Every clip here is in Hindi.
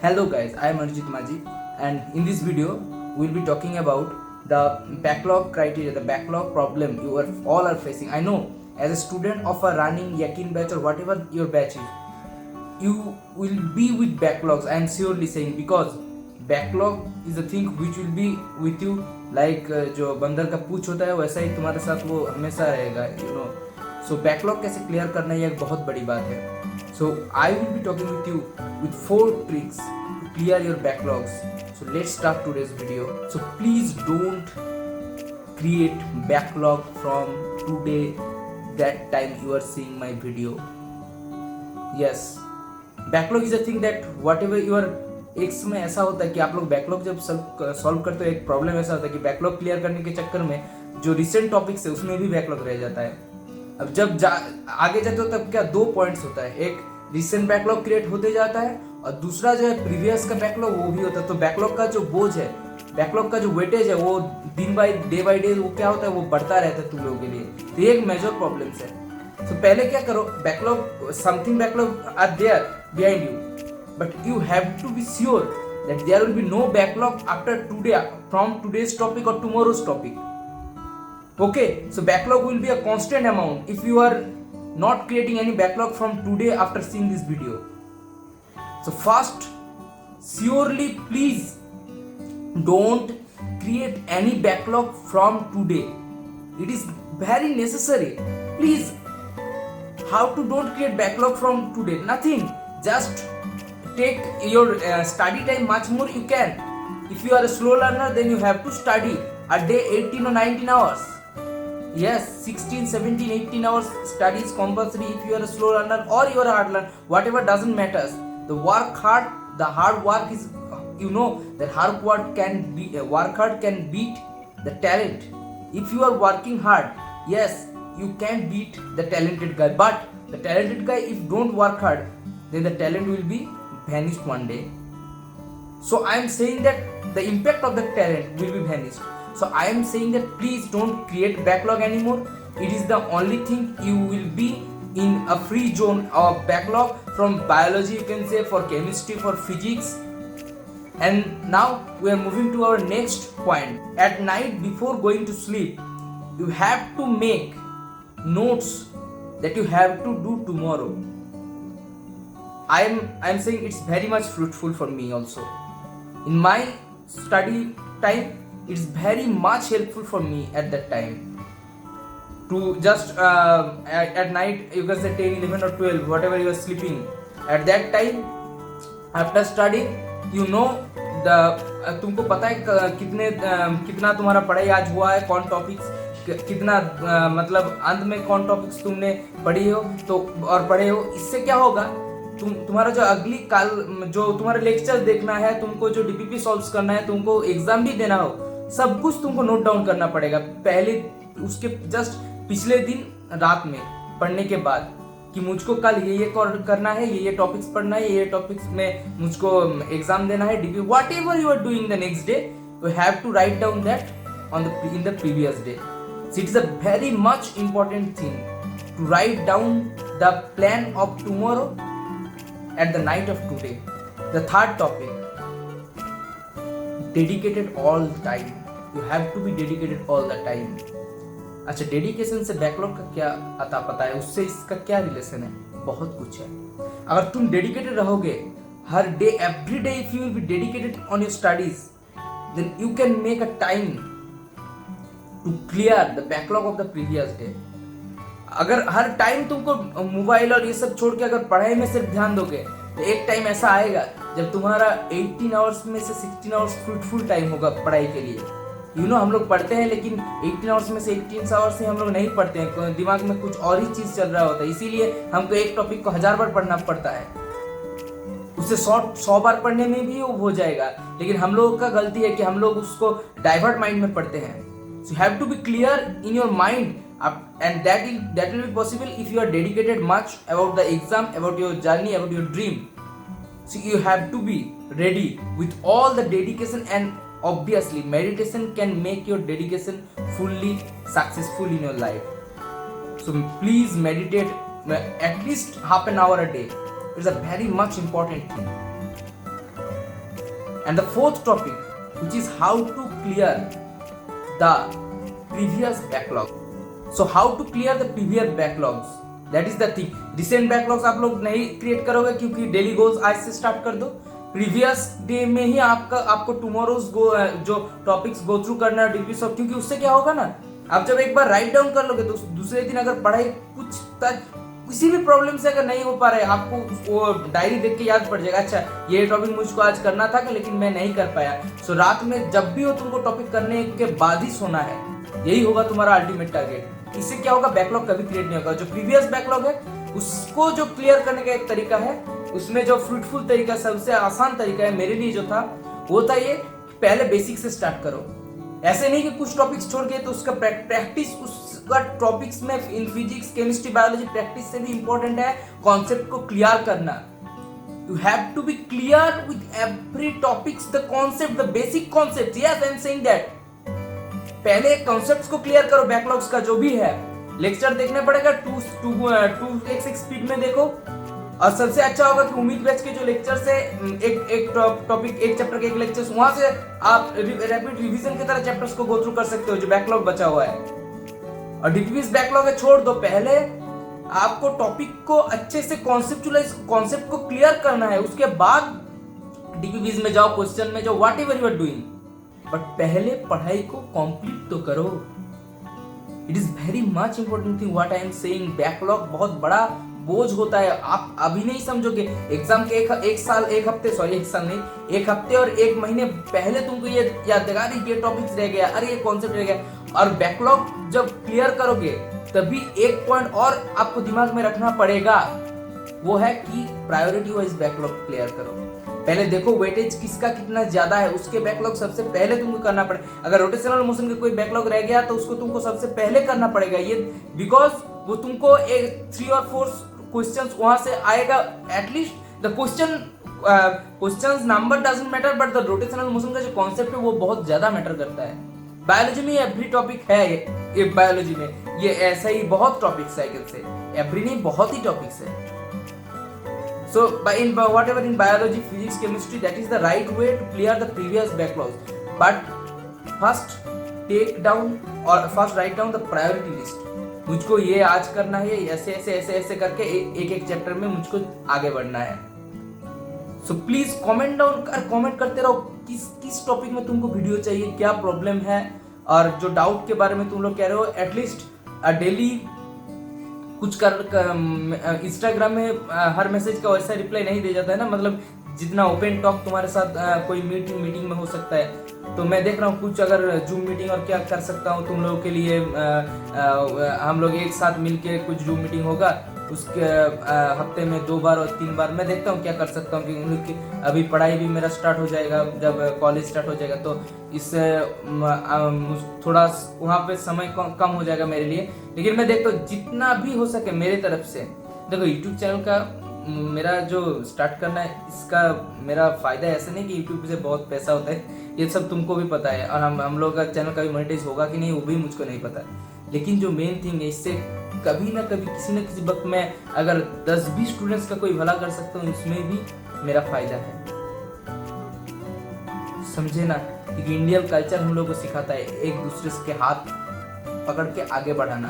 Hello guys, I am Arjit Maji, and in this video we will be talking about the backlog criteria, the backlog problem you are all are facing. I know as a student of a running Yakin batch or whatever your batch is, you will be with backlogs. I am surely saying, because backlog is a thing which will be with you like जो बंदर का पूछ होता है वैसा ही तुम्हारे साथ वो हमेशा रहेगा, you know. So backlog कैसे क्लियर करना ये एक बहुत बड़ी बात है. So I will be talking with you with 4 tricks to clear your backlogs. So let's start today's video. So please don't create backlog from today that time you are seeing my video. Yes, backlog is a thing that whatever you are, एक समय ऐसा होता है कि आप लोग बैकलॉग जब सॉल्व करते हो, एक प्रॉब्लम ऐसा होता है कि बैकलॉग क्लियर करने के चक्कर में जो रिसेंट टॉपिक्स है उसमें भी बैकलॉग रह जाता है. अब जब आगे जाते हो तब क्या 2 पॉइंट्स होता है, एक रिसेंट बैकलॉग क्रिएट होते जाता है और दूसरा जो है प्रीवियस का बैकलॉग वो भी होता है. तो बैकलॉग का जो बोझ है, बैकलॉग का जो वेटेज है वो दिन बाय डे वो क्या होता है वो बढ़ता रहता है तुम लोगों के लिए. तो ये एक मेजर प्रॉब्लम्स है. तो पहले क्या करो, backlog something backlog are there behind you, but you have to be sure that there will be no backlog after today, from today's topic or tomorrow's topic. Okay, so backlog will be a constant amount if you are not creating any backlog from today after seeing this video. So first, surely please don't create any backlog from today. It is very necessary. Please, how to don't create backlog from today? Nothing, just take your study time much more you can. If you are a slow learner, then you have to study a day 18 or 19 hours. Yes, 16, 17, 18 hours study is compulsory if you are a slow learner or you are a hard learner, whatever, doesn't matter. The work hard, the hard work is, you know, that hard work can be, work hard can beat the talent. If you are working hard, yes, you can beat the talented guy, but the talented guy, if don't work hard, then the talent will be vanished one day. So I am saying that the impact of the talent will be vanished. So I am saying that please don't create backlog anymore. It is the only thing. You will be in a free zone of backlog from biology, you can say, for chemistry, for physics. And now we are moving to our next point. At night before going to sleep, you have to make notes that you have to do tomorrow. I'm saying it's very much fruitful for me also. In my study time, it's very much helpful for me at that time. To just at night, you can say 10, 11 or 12, whatever you are sleeping. At that time, after studying, you know तुमको पता है कितना तुम्हारा पढ़ाई आज हुआ है, कौन टॉपिक्स कितना मतलब अंत में कौन टॉपिक्स तुमने पढ़ी हो तो और पढ़े हो. इससे क्या होगा, तुम्हारा जो अगली काल जो तुम्हारा लेक्चर देखना है, तुमको जो डीपीपी सॉल्व करना है, तुमको एग्जाम भी देना हो, सब कुछ तुमको नोट डाउन करना पड़ेगा पहले, उसके जस्ट पिछले दिन रात में पढ़ने के बाद, कि मुझको कल ये करना है, ये टॉपिक्स पढ़ना है, ये टॉपिक्स में मुझको एग्जाम देना है, DP whatever you are doing the next day, you have to write down that on the in the previous day. So it is a very much important thing to write down the plan of tomorrow at the night of today. The third topic, dedicated all the time. You have to be dedicated all the time. अच्छा, डेडिकेशन से बैकलॉग का क्या अता पता है, उससे इसका क्या रिलेशन है? बहुत कुछ है. अगर तुम डेडिकेटेड रहोगे हर day, every day, if you will be dedicated on your studies, then you can make a time to clear the backlog of the previous day. अगर हर टाइम तुमको मोबाइल और ये सब छोड़ के अगर पढ़ाई में सिर्फ ध्यान दोगे, तो एक टाइम ऐसा आएगा जब तुम्हारा 18 आवर्स में से 16 आवर्स फ्रूटफुल टाइम होगा पढ़ाई के लिए. यू नो, हम लोग पढ़ते हैं लेकिन 18 आवर्स में से 18 आवर्स से हम लोग नहीं पढ़ते हैं, दिमाग में कुछ और ही चीज़ चल रहा होता है. इसीलिए हमको एक टॉपिक को 1000 बार पढ़ना पड़ता है. उससे 100 बार पढ़ने में भी वो हो जाएगा, लेकिन हम लोगों का गलती है कि हम लोग उसको डाइवर्ट माइंड में पढ़ते हैं. So you have to be clear in your mind, and that will be possible if you are dedicated much about the exam, about your journey, about your dream. So you have to be ready with all the dedication, and obviously meditation can make your dedication fully successful in your life. So please meditate at least half an hour a day. It's a very much important thing. And the fourth topic, which is how to clear the previous backlog. So how to clear the previous backlogs, that is the thing. Recent backlogs आप लोग नहीं क्रिएट करोगे क्योंकि डेली गोल्स आज से स्टार्ट कर दो. प्रीवियस डे में ही आपको टुमारोज जो टॉपिक्स गो थ्रू करना है डिग्री सब, क्योंकि उससे क्या होगा ना, आप जब एक बार राइट डाउन कर लोगे तो दूसरे दिन अगर पढ़ाई कुछ तक किसी भी प्रॉब्लम से अगर नहीं हो पा रहा है, आपको वो डायरी देख के याद पड़ जाएगा, अच्छा ये टॉपिक मुझको आज करना था लेकिन मैं नहीं कर पाया. सो रात में जब भी हो तुमको टॉपिक करने के बाद ही सोना है, यही होगा तुम्हारा अल्टीमेट टारगेट. इससे क्या होगा, बैकलॉग कभी क्रिएट नहीं होगा. जो प्रीवियस बैकलॉग है उसको जो क्लियर करने का एक तरीका है, उसमें जो फ्रूटफुल तरीका, सबसे आसान तरीका है मेरे लिए जो था, वो था ये, पहले बेसिक से स्टार्ट करो. ऐसे नहीं कि कुछ टॉपिक्स छोड़ गए तो उसका प्रैक्टिस, उसका टॉपिक्स में इन फिजिक्स, केमिस्ट्री, बायोलॉजी प्रैक्टिस से भी इंपॉर्टेंट है कॉन्सेप्ट को क्लियर करना. You have to be clear with every topics the concept, the basic concept. Yes, I am saying that. पहले कॉन्सेप्ट्स को क्लियर करो, बैकलॉग्स का जो भी है. लेक्चर देखने पड़ेगा 2x स्पीड में देखो. और सबसे अच्छा होगा कि उम्मीद बैच के जो लेक्चर्स है, एक टॉपिक, एक चैप्टर के एक लेक्चर्स, वहां से आप रैपिड रिवीजन की तरह चैप्टर्स को गो थ्रू कर सकते हो जो बैकलॉग बचा हुआ है. और डीपीएस बैकलॉग है छोड़ दो, पहले आपको टॉपिक को अच्छे से कॉन्सेप्ट को क्लियर करना है, उसके बाद डीपीएस में जाओ, क्वेश्चन में जाओ, whatever you are doing, but पहले पढ़ाई को कंप्लीट तो करो. It is very much important thing what I am saying. Backlog बहुत बड़ा बोझ होता है, आप अभी नहीं समझोगे. एग्जाम के एक हफ्ते और एक महीने पहले तुमको ये याद देगा, अरे ये टॉपिक्स रह गया, अरे ये कॉन्सेप्ट रह गया. और बैकलॉग जब क्लियर करोगे तभी एक पॉइंट और आपको दिमाग में रखना पड़ेगा, वो है कि प्रायोरिटी वाइज बैकलॉग क्लियर करो. पहले देखो वेटेज किसका कितना ज्यादा है, उसके बैकलॉग सबसे पहले तुमको करना पड़ेगा. अगर रोटेशनल मोशन का कोई बैकलॉग रह गया तो उसको तुमको सबसे पहले करना पड़ेगा, ये बिकॉज वो तुमको एक 3 और 4 क्वेश्चंस वहां से आएगा. At least the questions number doesn't matter, but the rotational motion का जो कॉन्सेप्ट है वो बहुत ज्यादा मैटर करता है. बायोलॉजी में एवरी टॉपिक है, ये बायोलॉजी में ये ऐसा ही बहुत टॉपिक्स है, कैसे एवरी नहीं, बहुत ही टॉपिक्स है. So, in whatever in biology, physics, chemistry, that is the right way to clear the previous backlogs. But first take down or first write down the priority list. मुझको ये आज करना है, ऐसे ऐसे ऐसे ऐसे करके एक चैप्टर में मुझको आगे बढ़ना है. So please कमेंट करते रहो किस टॉपिक में तुमको वीडियो चाहिए, क्या प्रॉब्लम है, और जो डाउट के बारे में तुम लोग कह रहे हो. एटलीस्ट डेली कुछ कर इंस्टाग्राम में हर मैसेज का वैसा रिप्लाई नहीं दे जाता है ना, मतलब जितना ओपन टॉक तुम्हारे साथ कोई मीटिंग में हो सकता है. तो मैं देख रहा हूँ कुछ अगर जूम मीटिंग और क्या कर सकता हूँ तुम लोगों के लिए. हम लोग एक साथ मिलके कुछ जूम मीटिंग होगा, उसके हफ्ते में 2 बार और 3 बार मैं देखता हूँ क्या कर सकता हूँ. क्योंकि अभी पढ़ाई भी मेरा स्टार्ट हो जाएगा, जब कॉलेज स्टार्ट हो जाएगा तो इससे थोड़ा वहाँ पे समय कम हो जाएगा मेरे लिए. लेकिन मैं देखता हूँ जितना भी हो सके मेरे तरफ से. देखो यूट्यूब चैनल का मेरा जो स्टार्ट करना है, इसका मेरा फायदा ऐसा नहीं कि यूट्यूब से बहुत पैसा होता है, ये सब तुमको भी पता है. और हम लोग का चैनल कभी मोनेटाइज होगा कि नहीं वो भी मुझको नहीं पता. लेकिन जो मेन थिंग है, इससे कभी ना कभी किसी न किसी वक्त मैं अगर 10-20 स्टूडेंट्स का कोई भला कर सकता हूँ, इसमें भी मेरा फायदा है. समझे ना, क्योंकि इंडियन कल्चर हम लोग को सिखाता है एक दूसरे के हाथ पकड़ के आगे बढ़ाना,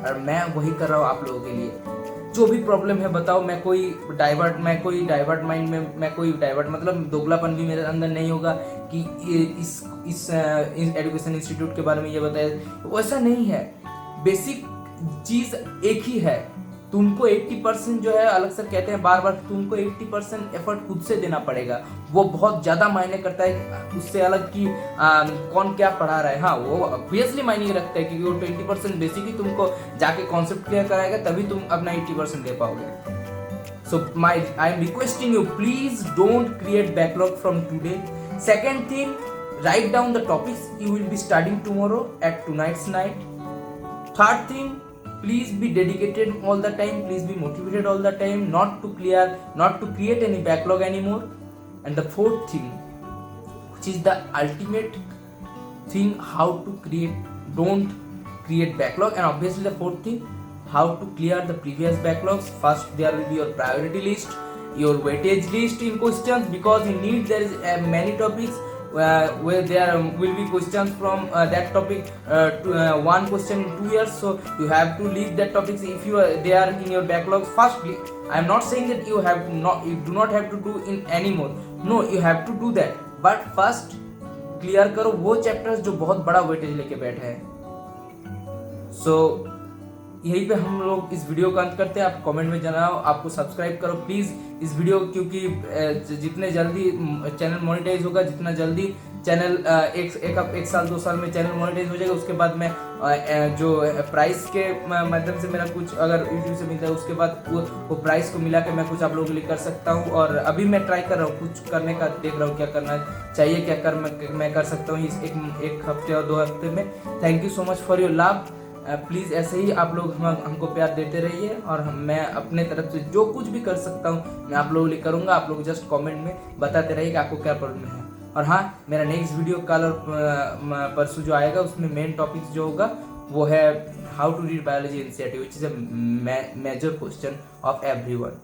और मैं वही कर रहा हूँ आप लोगों के लिए. जो भी प्रॉब्लम है बताओ, मैं कोई डाइवर्ट माइंड में, मैं कोई डाइवर्ट मतलब दोगलापन भी मेरे अंदर नहीं होगा कि इस एजुकेशन इंस्टीट्यूट के बारे में ये बताया, वैसा नहीं है. बेसिक चीज एक ही है, तुमको 80% जो है, अलग से कहते हैं बार बार, तुमको 80% एफर्ट खुद से देना पड़ेगा. वो बहुत ज्यादा मायने करता है, उससे अलग कि कौन क्या पढ़ा रहा है. हाँ, वो ऑब्वियसली मायने रखता है, क्योंकि वो 20% बेसिक ही तुमको जाके कॉन्सेप्ट क्लियर कराएगा, तभी तुम अपना 80% दे पाओगे. So I am requesting you, please don't create backlog from today. Second thing, write down the topics you will be studying tomorrow at tonight's night. Third thing, please be dedicated all the time, please be motivated all the time, not to create any backlog anymore. And the fourth thing, which is the ultimate thing, how to don't create backlog. And obviously the fourth thing, how to clear the previous backlogs. First there will be your priority list, your weightage list in questions, because in NEET there is many topics where there will be questions from that topic, one question in 2 years, so you have to leave that topics if they are in your backlogs. Firstly, I am not saying that you do not have to do in anymore, no, you have to do that, but first clear करो वो चैप्टर्स जो बहुत बड़ा वेटेज लेके बैठे हैं। सो यहीं पे हम लोग इस वीडियो का अंत करते हैं। आप कमेंट में जनाओ, आपको सब्सक्राइब करो प्लीज़ इस वीडियो, क्योंकि जितने जल्दी चैनल मोनेटाइज होगा, जितना जल्दी चैनल एक साल 2 साल में चैनल मोनेटाइज हो जाएगा, उसके बाद मैं जो प्राइस के माध्यम से मेरा कुछ अगर यूट्यूब से मिलता है, उसके बाद वो प्राइस को मिला के मैं कुछ आप लोगों के लिए कर सकता हूँ। और अभी मैं ट्राई कर रहा हूँ कुछ करने का, देख रहा हूँ क्या करना चाहिए, क्या मैं कर सकता हूँ इस एक हफ्ते और 2 हफ्ते में। Thank you so much for your love. Please ऐसे ही आप लोग हमको प्यार देते रहिए, और मैं अपने तरफ से जो कुछ भी कर सकता हूँ मैं आप लोगों के लिए करूँगा। आप लोग जस्ट कमेंट में बताते रहिए कि आपको क्या प्रॉब्लम है। और हाँ, मेरा नेक्स्ट वीडियो कल और परसों जो आएगा उसमें मेन टॉपिक जो होगा वो है how to read biology NCERT, which is a major question of everyone.